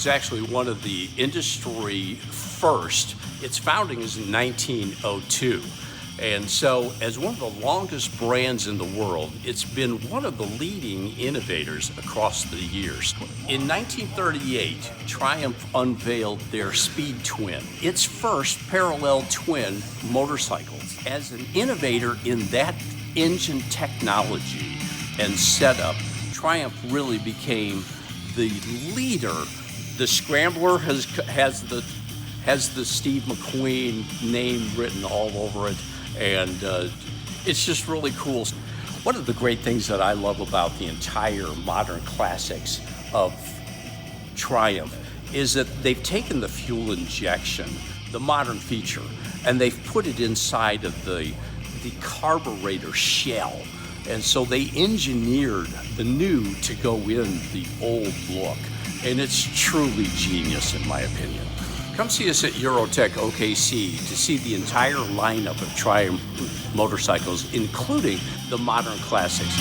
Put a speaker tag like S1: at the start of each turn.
S1: is actually one of the industry first. Its founding is in 1902. And so, as one of the longest brands in the world, it's been one of the leading innovators across the years. In 1938, Triumph unveiled their Speed Twin, its first parallel twin motorcycle. As an innovator in that engine technology and setup, Triumph really became the leader. The Scrambler has the Steve McQueen name written all over it, and it's just really cool. One of the great things that I love about the entire modern classics of Triumph is that they've taken the fuel injection, the modern feature, and they've put it inside of the carburetor shell. And so they engineered the new to go in the old look. And it's truly genius, in my opinion. Come see us at Eurotek OKC to see the entire lineup of Triumph motorcycles, including the modern classics.